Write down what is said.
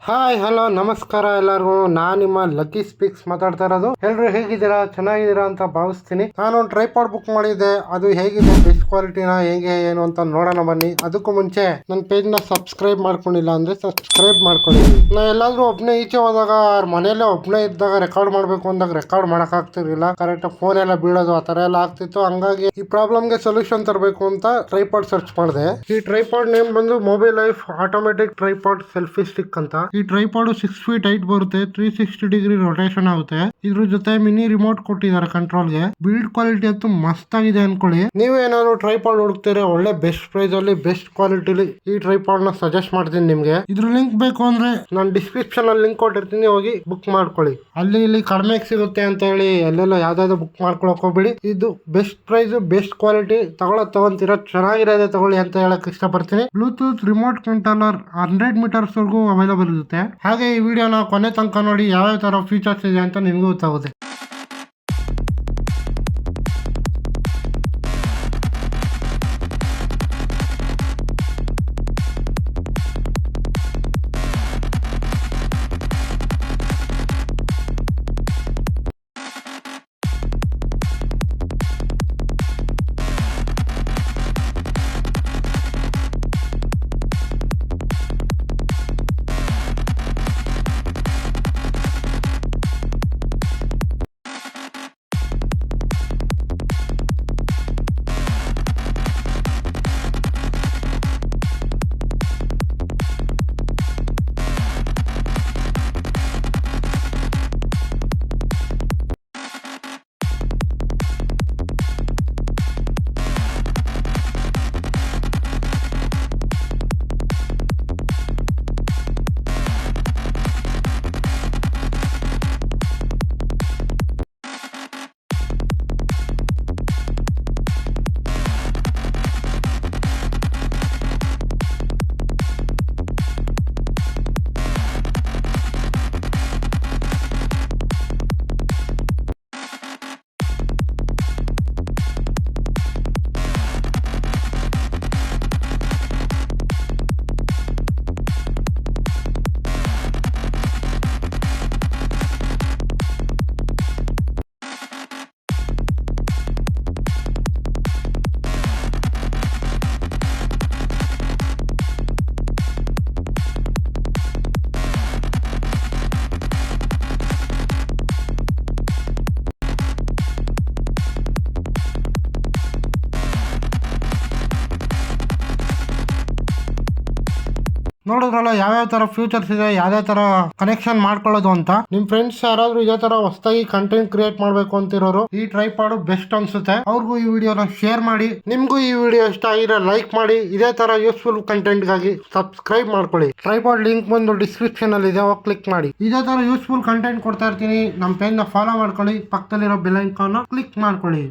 Hi hello ನಮಸ್ಕಾರ ಎಲ್ಲರಿಗೂ. ನಾನು ನಿಮ್ಮ ಲಕ್ಕಿ ಸ್ಪೀಕ್ಸ್ ಮಾತಾಡ್ತಾ ಇರೋದು. ಎಲ್ರು ಹೇಗಿದ್ದೀರಾ? ಚೆನ್ನಾಗಿದ್ದೀರಾ ಅಂತ ಭಾವಿಸ್ತೀನಿ. ನಾನು ಒಂದು ಟ್ರೈಪಾಡ್ ಬುಕ್ ಮಾಡಿದ್ದೆ. ಅದು ಹೇಗಿದೆ, ಬೆಸ್ಟ್ ಕ್ವಾಲಿಟಿನ ಹೇಗೆ ಏನು ಅಂತ ನೋಡೋಣ ಬನ್ನಿ. ಅದಕ್ಕೂ ಮುಂಚೆ ನನ್ನ ಪೇಜ್ನ ಸಬ್ಸ್ಕ್ರೈಬ್ ಮಾಡ್ಕೊಂಡಿಲ್ಲ ಅಂದ್ರೆ ಸಬ್ಸ್ಕ್ರೈಬ್ ಮಾಡ್ಕೊಳ್ಳಿ. ನಾ ಎಲ್ಲಾದ್ರೂ ಒಬ್ಬನೇ ಈಚೆ ಹೋದಾಗ ಮನೆಯಲ್ಲೇ ಒಬ್ಬನೇ ಇದ್ದಾಗ ರೆಕಾರ್ಡ್ ಮಾಡಬೇಕು ಅಂದಾಗ ರೆಕಾರ್ಡ್ ಮಾಡಕ್ ಆಗ್ತಿರ್ಲಿಲ್ಲ. ಕರೆಕ್ಟ್ ಫೋನ್ ಎಲ್ಲ ಬೀಳೋದು ಆ ತರ ಎಲ್ಲ ಆಗ್ತಿತ್ತು. ಹಂಗಾಗಿ ಈ ಪ್ರಾಬ್ಲಮ್ಗೆ ಸೊಲ್ಯೂಷನ್ ತರಬೇಕು ಅಂತ ಟ್ರೈಪಾಡ್ ಸರ್ಚ್ ಮಾಡಿದೆ. ಈ ಟ್ರೈಪಾಡ್ ನೇಮ್ ಬಂದು mobile life automatic tripod selfie stick ಅಂತ. ಈ ಟ್ರೈಪಾಡ್ 6 feet ಹೈಟ್ ಬರುತ್ತೆ, 360 ಡಿಗ್ರಿ ರೊಟೇಷನ್ ಆಗುತ್ತೆ. ಇದ್ರ ಜೊತೆ ಮಿನಿ ರಿಮೋಟ್ ಕೊಟ್ಟಿದ್ದಾರೆ ಕಂಟ್ರೋಲ್ಗೆ. ಬಿಲ್ಡ್ ಕ್ವಾಲಿಟಿ ಅಂತೂ ಮಸ್ತ್ ಆಗಿದೆ ಅನ್ಕೊಳ್ಳಿ. ನೀವೇನಾದ್ರು ಟ್ರೈಪಾಡ್ ಹುಡುಕ್ತೀರಾ ಒಳ್ಳೆ ಬೆಸ್ಟ್ ಪ್ರೈಸ್ ಅಲ್ಲಿ ಬೆಸ್ಟ್ ಕ್ವಾಲಿಟಿಲಿ ಈ ಟ್ರೈಪಾಡ್ ನ ಸಜೆಸ್ಟ್ ಮಾಡ್ತೀನಿ ನಿಮ್ಗೆ. ಇದ್ರ ಲಿಂಕ್ ಬೇಕು ಅಂದ್ರೆ ನಾನು ಡಿಸ್ಕ್ರಿಪ್ಷನ್ ಅಲ್ಲಿ ಲಿಂಕ್ ಕೊಟ್ಟಿರ್ತೀನಿ, ಹೋಗಿ ಬುಕ್ ಮಾಡ್ಕೊಳ್ಳಿ. ಅಲ್ಲಿ ಇಲ್ಲಿ ಕಡಿಮೆ ಸಿಗುತ್ತೆ ಅಂತ ಹೇಳಿ ಎಲ್ಲೆಲ್ಲ ಯಾವ್ದಾದ್ರು ಬುಕ್ ಮಾಡ್ಕೊಳಕ್ ಹೋಗ್ಬಿಡಿ. ಇದು ಬೆಸ್ಟ್ ಪ್ರೈಸ್ ಬೆಸ್ಟ್ ಕ್ವಾಲಿಟಿ. ತಗೊಂತೀರಾ ಚೆನ್ನಾಗಿರೋದೇ ತಗೊಳ್ಳಿ ಅಂತ ಹೇಳಕ್ ಇಷ್ಟಪಡ್ತೀನಿ. ಬ್ಲೂಟೂತ್ ರಿಮೋಟ್ ಕಂಟ್ರೋಲರ್ 100 meters ವರೆಗೂ ಅವೈಲೇಬಲ್ ಇರುತ್ತೆ. ಹಾಗೆ ಈ ವಿಡಿಯೋನ ಕೊನೆ ತನಕ ನೋಡಿ, ಯಾವ ತರ ಫೀಚರ್ಸ್ ಇದೆ ಅಂತ ನಿಮ್ಗೂ ಗೊತ್ತಾಗುತ್ತೆ. ನೋಡಿದ್ರಲ್ಲ ಯಾವ್ಯಾವ ತರ ಫ್ಯೂಚರ್ಸ್ ಇದೆ, ಯಾವ್ಯಾವ ತರ ಕನೆಕ್ಷನ್ ಮಾಡ್ಕೊಳ್ಳೋದು ಅಂತ. ನಿಮ್ ಫ್ರೆಂಡ್ಸ್ ಯಾರಾದ್ರೂ ಇದೇ ತರ ಹೊಸದಾಗಿ ಕಂಟೆಂಟ್ ಕ್ರಿಯೇಟ್ ಮಾಡ್ಬೇಕು ಅಂತಿರೋರು ಈ ಟ್ರೈಪಾಡ್ ಬೆಸ್ಟ್ ಅನ್ಸುತ್ತೆ. ಅವ್ರಿಗೂ ಈ ವಿಡಿಯೋನ ಶೇರ್ ಮಾಡಿ. ನಿಮ್ಗೂ ಈ ವಿಡಿಯೋ ಇಷ್ಟ ಆಗಿದ್ರೆ ಲೈಕ್ ಮಾಡಿ. ಇದೇ ತರ ಯೂಸ್ಫುಲ್ ಕಂಟೆಂಟ್ ಗಾಗಿ ಸಬ್ಸ್ಕ್ರೈಬ್ ಮಾಡ್ಕೊಳ್ಳಿ. ಟ್ರೈಪಾಡ್ ಲಿಂಕ್ ಬಂದು ಡಿಸ್ಕ್ರಿಪ್ಷನ್ ಅಲ್ಲಿ ಇದೆ, ಹೋಗಿ ಕ್ಲಿಕ್ ಮಾಡಿ. ಇದೇ ತರ ಯೂಸ್ಫುಲ್ ಕಂಟೆಂಟ್ ಕೊಡ್ತಾ ಇರ್ತೀನಿ. ನಮ್ಮ ಪೇಜ್ ನ ಫಾಲೋ ಮಾಡ್ಕೊಳ್ಳಿ. ಪಕ್ಕದಲ್ಲಿರೋ ಬೆಲ್ ಐಕಾನ್ ಕ್ಲಿಕ್ ಮಾಡ್ಕೊಳ್ಳಿ.